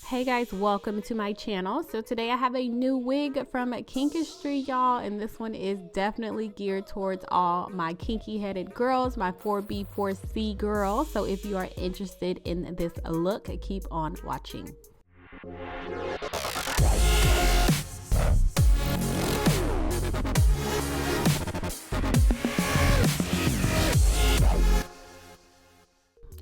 Hey guys, welcome to my channel. So today I have a new wig from Kinkgenetics, y'all, and this one is definitely geared towards all my kinky headed girls, my 4B 4C girls. So if you are interested in this look, keep on watching.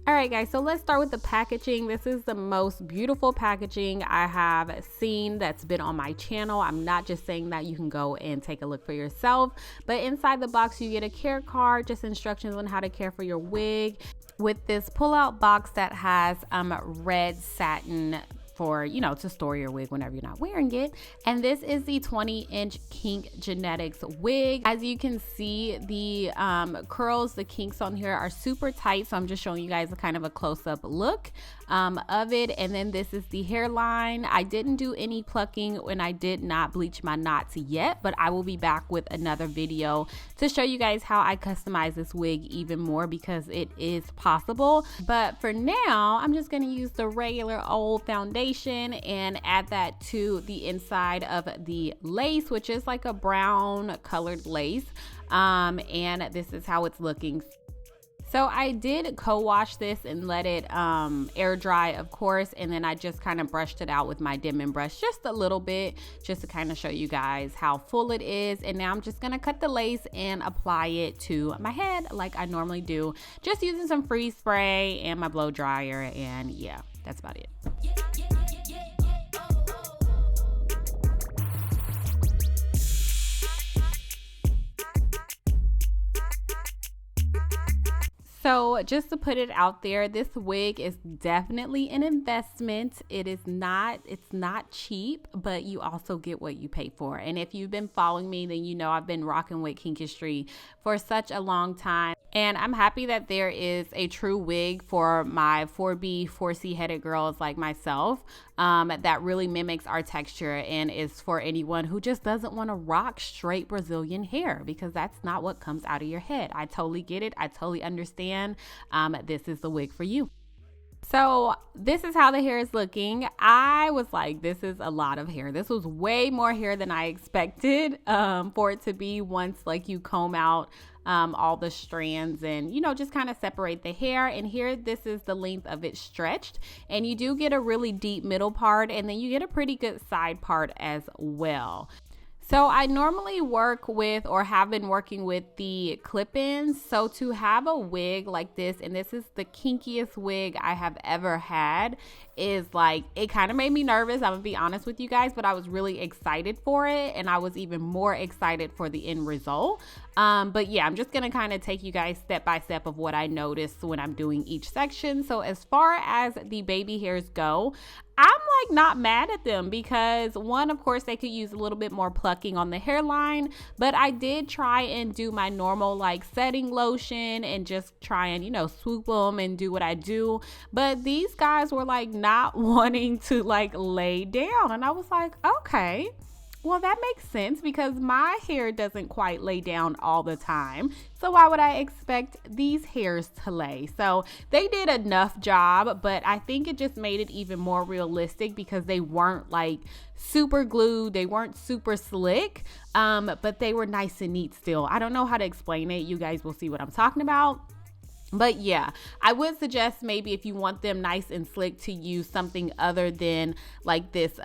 Alright guys, so let's start with the packaging. This is the most beautiful packaging I have seen that's been on my channel. I'm not just saying that, you can go and take a look for yourself. But inside the box you get a care card, just instructions on how to care for your wig, with this pull-out box that has red satin for, you know, to store your wig whenever you're not wearing it. And this is the 20-inch Kinkgenetics wig. As you can see, the curls, the kinks on here are super tight, so I'm just showing you guys a kind of a close-up look of it. And then this is the hairline. I didn't do any plucking and I did not bleach my knots yet, but I will be back with another video to show you guys how I customize this wig even more, because it is possible. But for now, I'm just going to use the regular old foundation and add that to the inside of the lace, which is like a brown colored lace, and this is how it's looking. So I did co-wash this and let it air dry, of course, and then I just kind of brushed it out with my Denman brush just a little bit, just to kind of show you guys how full it is. And now I'm just gonna cut the lace and apply it to my head like I normally do, just using some freeze spray and my blow dryer, and yeah, that's about it. So just to put it out there, this wig is definitely an investment. It's not cheap, but you also get what you pay for. And if you've been following me, then you know I've been rocking with Kinkgenetics for such a long time. And I'm happy that there is a true wig for my 4B, 4C headed girls like myself that really mimics our texture and is for anyone who just doesn't want to rock straight Brazilian hair, because that's not what comes out of your head. I totally get it. I totally understand. This is the wig for you. So this is how the hair is looking. I was like, this is a lot of hair. This was way more hair than I expected for it to be, once like you comb out all the strands and, you know, just kind of separate the hair. And here, this is the length of it stretched, and you do get a really deep middle part, and then you get a pretty good side part as well. So I normally work with, or have been working with, the clip-ins. So to have a wig like this, and this is the kinkiest wig I have ever had, is like, it kind of made me nervous, I'm gonna be honest with you guys, but I was really excited for it, and I was even more excited for the end result. But yeah, I'm just gonna kind of take you guys step by step of what I noticed when I'm doing each section. So as far as the baby hairs go, I'm like not mad at them, because one, of course, they could use a little bit more plucking on the hairline, but I did try and do my normal like setting lotion and just try and, you know, swoop them and do what I do. But these guys were like not wanting to like lay down, and I was like, okay, well, that makes sense, because my hair doesn't quite lay down all the time. So why would I expect these hairs to lay? So they did enough job, but I think it just made it even more realistic, because they weren't like super glued. They weren't super slick, but they were nice and neat still. I don't know how to explain it. You guys will see what I'm talking about. But yeah, I would suggest maybe if you want them nice and slick to use something other than like this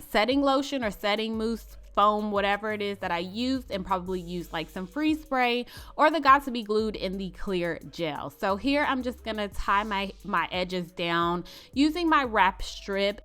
setting lotion or setting mousse foam, whatever it is that I used, and probably use like some freeze spray or the got to be glued in the clear gel. So here I'm just gonna tie my edges down using my wrap strip.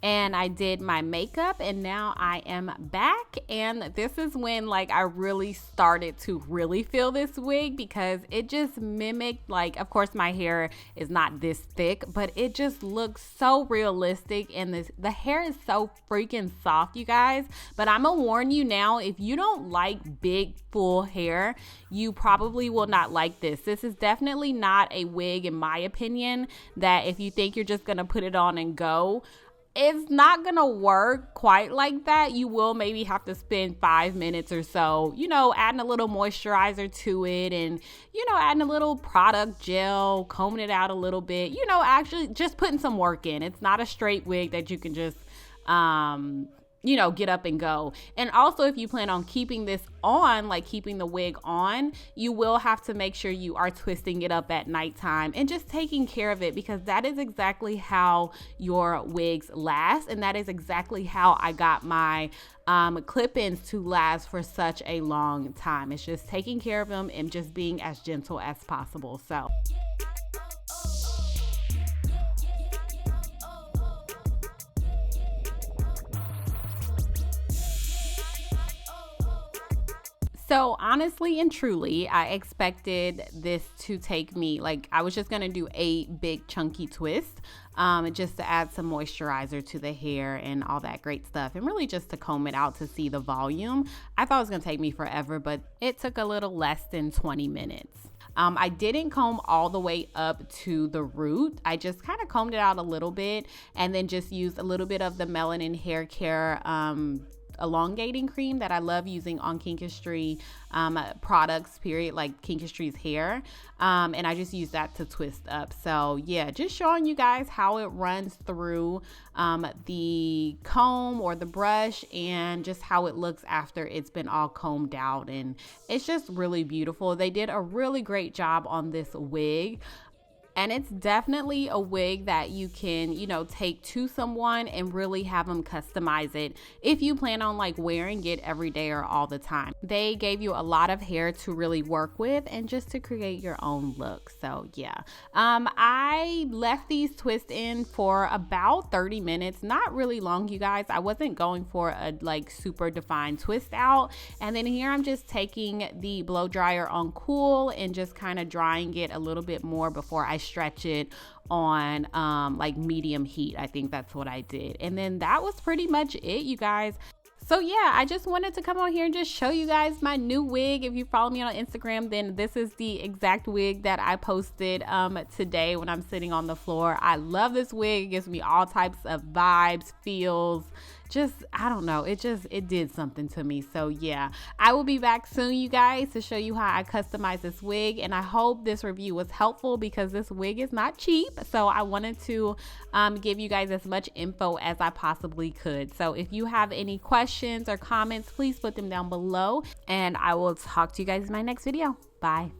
And I did my makeup, and now I am back, and this is when like I really started to really feel this wig, because it just mimicked, like, of course my hair is not this thick, but it just looks so realistic, and the hair is so freaking soft, you guys. But I'm gonna warn you now, if you don't like big full hair, you probably will not like this. This is definitely not a wig, in my opinion, that if you think you're just gonna put it on and go, it's not gonna work quite like that. You will maybe have to spend 5 minutes or so, adding a little moisturizer to it, and adding a little product gel, combing it out a little bit, actually just putting some work in. It's not a straight wig that you can just get up and go. And also, if you plan on keeping this on, like keeping the wig on, you will have to make sure you are twisting it up at nighttime and just taking care of it, because that is exactly how your wigs last. And that is exactly how I got my clip-ins to last for such a long time. It's just taking care of them and just being as gentle as possible. So honestly and truly, I expected this to take me, like, I was just going to do a big chunky twist, just to add some moisturizer to the hair and all that great stuff, and really just to comb it out to see the volume. I thought it was going to take me forever, but it took a little less than 20 minutes. I didn't comb all the way up to the root. I just kind of combed it out a little bit, and then just used a little bit of the Melanin Hair Care elongating cream that I love using on Kinkestry products, period, like Kinkestry's hair. And I just use that to twist up. So yeah, just showing you guys how it runs through the comb or the brush, and just how it looks after it's been all combed out. And it's just really beautiful. They did a really great job on this wig. And it's definitely a wig that you can, take to someone and really have them customize it if you plan on like wearing it every day or all the time. They gave you a lot of hair to really work with and just to create your own look. So yeah, I left these twists in for about 30 minutes, not really long, you guys. I wasn't going for a like super defined twist out. And then here I'm just taking the blow dryer on cool and just kind of drying it a little bit more before I stretch it on like medium heat. I think that's what I did. And then that was pretty much it, you guys. So yeah, I just wanted to come on here and just show you guys my new wig. If you follow me on Instagram, then this is the exact wig that I posted today when I'm sitting on the floor. I love this wig. It gives me all types of vibes, feels, just, I don't know, it did something to me. So yeah, I will be back soon, you guys, to show you how I customize this wig. And I hope this review was helpful, because this wig is not cheap. So I wanted to give you guys as much info as I possibly could. So if you have any questions or comments, please put them down below, and I will talk to you guys in my next video. Bye.